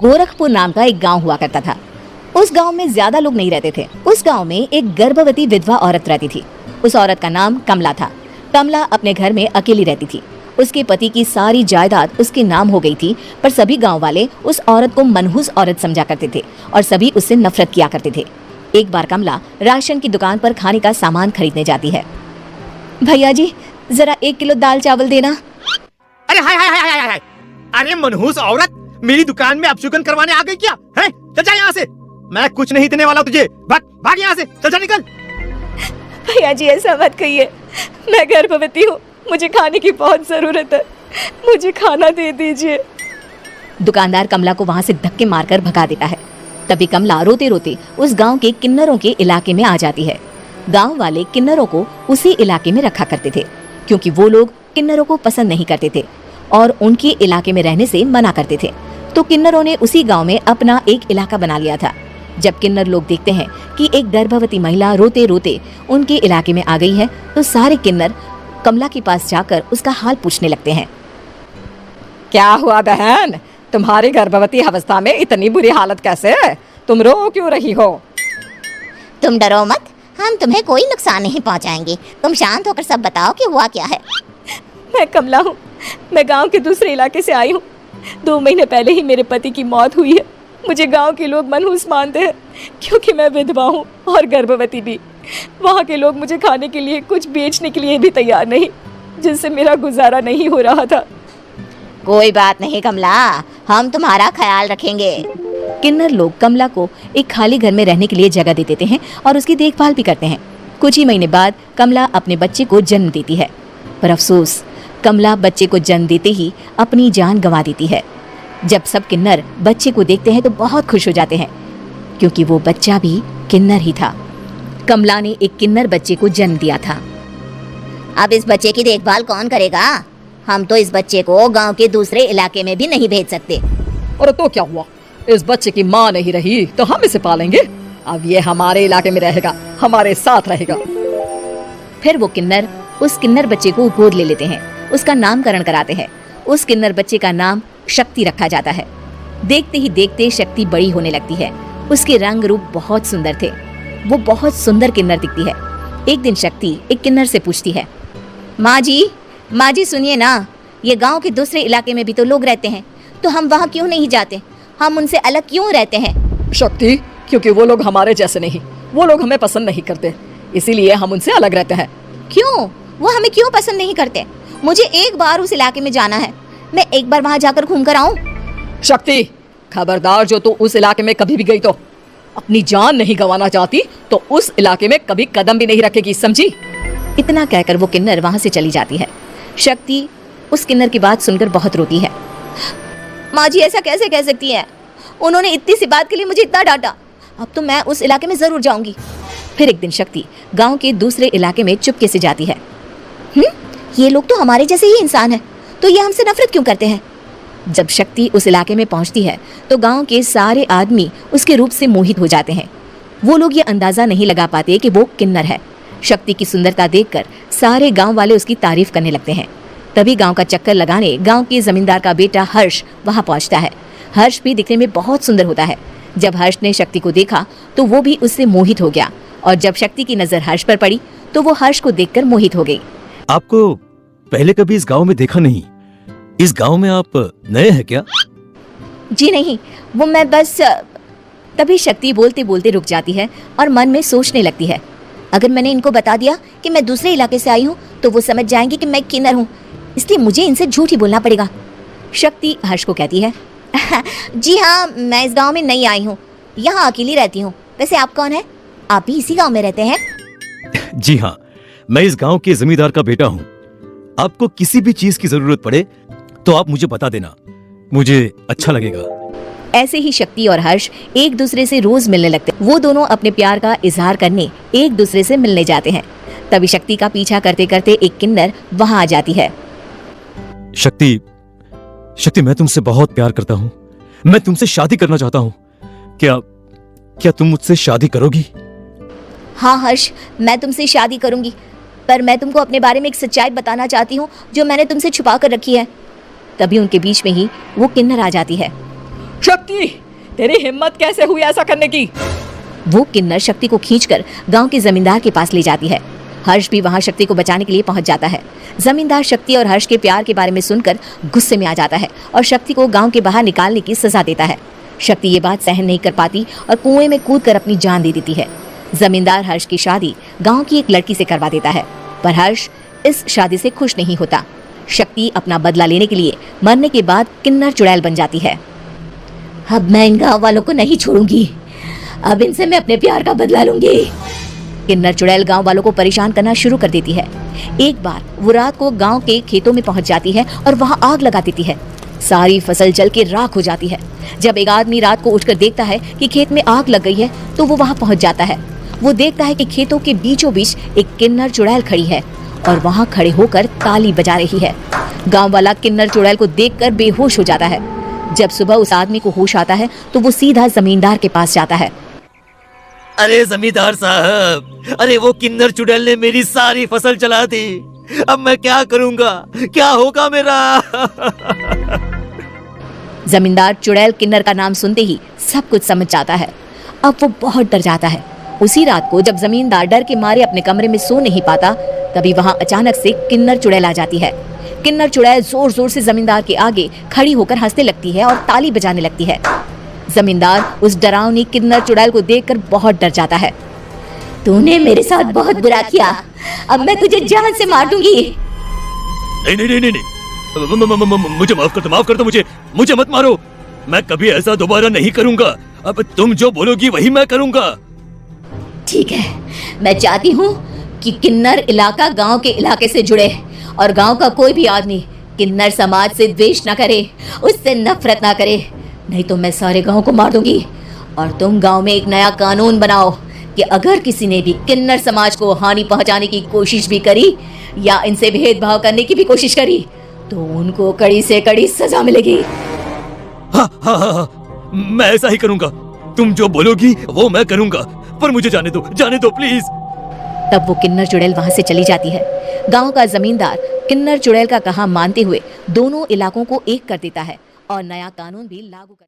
गोरखपुर नाम का एक गांव हुआ करता था। उस गांव में ज्यादा लोग नहीं रहते थे। उस गांव में एक गर्भवती विधवा औरत रहती थी। उस औरत का नाम कमला था। कमला अपने घर में अकेली रहती थी। उसके पति की सारी जायदाद उसके नाम हो गई थी, पर सभी गांव वाले उस औरत को मनहूस औरत समझा करते थे और सभी उससे नफरत किया करते थे। एक बार कमला राशन की दुकान पर खाने का सामान खरीदने जाती है। भैया जी, जरा 1 किलो दाल चावल देना। अरे हाय हाय हाय हाय हाय, अरे मनहूस औरत, मेरी दुकान में अपशुगन करवाने आ गई क्या? है? चल जा यहाँ से, मैं कुछ नहीं देने वाला तुझे। भाग भाग यहाँ से, चल जा निकल। भैया जी ऐसा मत कहिए, मैं गर्भवती हूँ, मुझे खाने की बहुत जरूरत है, मुझे खाना दे दीजिए। दुकानदार कमला को वहाँ से धक्के मारकर भगा देता है। तभी कमला रोते रोते उस गांव के किन्नरों के इलाके में आ जाती है। गांव वाले किन्नरों को उसी इलाके में रखा करते थे, क्योंकि वो लोग किन्नरों को पसंद नहीं करते थे और उनके इलाके में रहने से मना करते थे। तो किन्नरों ने उसी गांव में अपना एक इलाका बना लिया था। जब किन्नर लोग देखते हैं कि एक गर्भवती महिला रोते रोते उनके इलाके में आ गई है, तो सारे किन्नर कमला के पास जाकर उसका हाल पूछने लगते हैं। क्या हुआ बहन, तुम्हारी गर्भवती अवस्था में इतनी बुरी हालत कैसे है? तुम रो क्यों रही हो? तुम डरो मत, हम तुम्हें कोई नुकसान नहीं पहुंचाएंगे। तुम शांत होकर सब बताओ कि हुआ क्या है। मैं कमला हूँ, मैं गांव के दूसरे इलाके से आई हूँ। 2 महीने पहले ही मेरे पति की मौत हुई है। मुझे गांव के लोग मनहूस मानते हैं, क्योंकि मैं विधवा हूँ और गर्भवती भी। वहाँ के लोग मुझे खाने के लिए कुछ बेचने के लिए भी तैयार नहीं, जिससे मेरा गुजारा नहीं हो रहा था। कोई बात नहीं कमला, हम तुम्हारा ख्याल रखेंगे। किन्नर लोग कमला को एक खाली घर में रहने के लिए जगह दे देते हैं और उसकी देखभाल भी करते हैं। कुछ ही महीने बाद कमला अपने बच्चे को जन्म देती है, पर अफसोस कमला बच्चे को जन्म देते ही अपनी जान गंवा देती है। जब सब किन्नर बच्चे को देखते हैं तो बहुत खुश हो जाते हैं, क्योंकि वो बच्चा भी किन्नर ही था। कमला ने एक किन्नर बच्चे को जन्म दिया था। अब इस बच्चे की देखभाल कौन करेगा? हम तो इस बच्चे को गांव के दूसरे इलाके में भी नहीं भेज सकते। और तो क्या हुआ, इस बच्चे की माँ नहीं रही तो हम इसे पालेंगे। अब ये हमारे इलाके में रहेगा, हमारे साथ रहेगा। फिर वो किन्नर उस किन्नर बच्चे को गोद ले लेते हैं, उसका नामकरण कराते हैं। उस किन्नर बच्चे का नाम शक्ति रखा जाता है। देखते ही देखते शक्ति बड़ी होने लगती है। उसके रंग रूप बहुत सुंदर थे। वो बहुत सुंदर किन्नर दिखती है। एक दिन शक्ति एक किन्नर से पूछती है, माँ जी सुनिए ना, ये गांव के दूसरे इलाके में भी तो लोग रहते हैं, तो हम वहाँ क्यों नहीं जाते? हम उनसे अलग क्यों रहते हैं? शक्ति, क्योंकि वो लोग हमारे जैसे नहीं, वो लोग हमें पसंद नहीं करते, इसीलिए हम उनसे अलग रहते हैं। क्यों? वो हमें क्यों पसंद नहीं करते? मुझे एक बार उस इलाके में जाना है, मैं एक बार वहाँ जाकर घूम कर आऊँ। शक्ति, खबरदार, जो तू उस इलाके में कभी भी गई तो अपनी जान नहीं गंवाना चाहती तो उस इलाके में कभी कदम भी नहीं रखेगी, समझी? इतना कहकर वो किन्नर वहाँ से चली जाती है। शक्ति उस किन्नर की बात सुनकर बहुत रोती है। माँ जी ऐसा कैसे कह सकती है? उन्होंने इतनी सी बात के लिए मुझे इतना डांटा। अब तो मैं उस इलाके में जरूर जाऊंगी। फिर एक दिन शक्ति गांव के दूसरे इलाके में चुपके से जाती है। ये लोग तो हमारे जैसे ही इंसान हैं, तो ये हमसे नफरत क्यों करते हैं? जब शक्ति उस इलाके में पहुंचती है तो गांव के सारे आदमी उसके रूप से मोहित हो जाते हैं। वो लोग ये अंदाजा नहीं लगा पाते कि वो किन्नर है। शक्ति की सुंदरता देखकर सारे गांव वाले उसकी तारीफ करने लगते हैं। तभी गांव का चक्कर लगाने गांव के जमींदार का बेटा हर्ष वहां पहुंचता है। हर्ष भी दिखने में बहुत सुंदर होता है। जब हर्ष ने शक्ति को देखा तो वो भी उससे मोहित हो गया, और जब शक्ति की नजर हर्ष पर पड़ी तो वो हर्ष को देखकर मोहित हो गई। आपको पहले कभी इस गांव में देखा नहीं। इस गांव में आप नए हैं क्या? जी नहीं, वो मैं बस। तभी शक्ति बोलते बोलते रुक जाती है और मन में सोचने लगती है, अगर मैंने इनको बता दिया कि मैं दूसरे इलाके से आई हूँ तो वो समझ जाएंगे कि मैं किन्नर हूँ, इसलिए मुझे इनसे झूठ ही बोलना पड़ेगा। शक्ति हर्ष को कहती है, जी हाँ, मैं इस गांव में नई आई हूँ, यहाँ अकेली रहती हूँ। वैसे आप कौन है? आप भी इसी गांव में रहते हैं? जी हाँ, मैं इस गांव के जमींदार का बेटा हूँ। आपको किसी भी चीज की जरूरत पड़े तो आप मुझे बता देना, मुझे अच्छा लगेगा। ऐसे ही शक्ति और हर्ष एक दूसरे से रोज मिलने लगते। वो दोनों अपने प्यार का इजहार करने एक दूसरे से मिलने जाते हैं। तभी शक्ति का पीछा करते करते एक किन्नर वहां आ जाती है। शक्ति, मैं तुमसे बहुत प्यार करता हूँ। मैं तुमसे शादी करना चाहता हूँ। क्या तुम मुझसे शादी करोगी? हाँ हर्ष, मैं तुमसे शादी करूंगी, पर मैं तुमको अपने बारे में एक सच्चाई बताना चाहती हूँ जो मैंने तुमसे छुपा कर रखी है। तभी उनके बीच में ही वो किन्नर आ जाती है। शक्ति, तेरी हिम्मत कैसे हुई ऐसा करने की? वो किन्नर शक्ति को खींचकर गांव के जमींदार के पास ले जाती है। हर्ष भी वहां शक्ति को बचाने के लिए पहुंच जाता है। जमींदार शक्ति और हर्ष के प्यार के बारे में सुनकर गुस्से में आ जाता है और शक्ति को गांव के बाहर निकालने की सजा देता है। शक्ति ये बात सहन नहीं कर पाती और कुएं में कूदकर अपनी जान दे देती है। जमींदार हर्ष की शादी गांव की एक लड़की से करवा देता है, पर हर्ष इस शादी से खुश नहीं होता। शक्ति अपना बदला लेने के लिए मरने के बाद किन्नर चुड़ैल बन जाती है। अब मैं इन गाँव वालों को नहीं छोड़ूंगी, अब इनसे मैं अपने प्यार का बदला लूंगी। किन्नर चुड़ैल गांव वालों को परेशान करना शुरू कर देती है। एक बार वो रात को गांव के खेतों में पहुंच जाती है और वहां आग लगा देती है। सारी फसल जल के राख हो जाती है। जब एक आदमी रात को उठकर देखता है कि खेत में आग लग गई है तो वो वहां पहुंच जाता है। वो देखता है कि खेतों के बीचों बीच एक किन्नर चुड़ैल खड़ी है और वहां खड़े होकर ताली बजा रही है। गांव वाला किन्नर चुड़ैल को देखकर बेहोश हो जाता है। जब सुबह उस आदमी को होश आता है तो वो सीधा जमींदार के पास जाता है। अरे जमींदार साहब, अरे वो किन्नर चुड़ैल ने मेरी सारी फसल जला दी। अब मैं क्या करूंगा, क्या होगा मेरा? जमींदार चुड़ैल किन्नर का नाम सुनते ही सब कुछ समझ जाता है। अब वो बहुत डर जाता है। उसी रात को जब जमींदार डर के मारे अपने कमरे में सो नहीं पाता, तभी वहां अचानक से किन्नर चुड़ैल आ जाती है। किन्नर चुड़ैल जोर जोर से जमींदार के आगे खड़ी होकर हंसने लगती है और ताली बजाने लगती है। जमींदार उस डरावनी किन्नर चुड़ैल को देखकर बहुत डर जाता है। तूने मेरे साथ बहुत बुरा किया, अब मैं तुझे जान से मार दूंगी। नहीं नहीं नहीं नहीं, नहीं। मुझे माफ कर दो, मुझे मत मारो। मैं कभी ऐसा दोबारा नहीं करूंगा। अब तुम जो बोलोगी वही मैं करूंगा। ठीक है, मैं चाहती हूँ कि किन्नर इलाका गांव के इलाके से जुड़े और गांव का कोई भी आदमी किन्नर समाज से द्वेष न करे, उससे नफरत ना करे, नहीं तो मैं सारे गांव को मार दूंगी। और तुम गांव में एक नया कानून बनाओ कि अगर किसी ने भी किन्नर समाज को हानि पहुंचाने की कोशिश भी करी या इनसे भेदभाव करने की भी कोशिश करी तो उनको कड़ी से कड़ी सजा मिलेगी। हाँ, मैं ऐसा ही करूंगा। तुम जो बोलोगी वो मैं करूंगा, पर मुझे जाने दो प्लीज। तब वो किन्नर चुड़ैल वहां से चली जाती है। गांव का जमींदार किन्नर चुड़ैल का कहा मानते हुए दोनों इलाकों को एक कर देता है और नया कानून भी लागू कर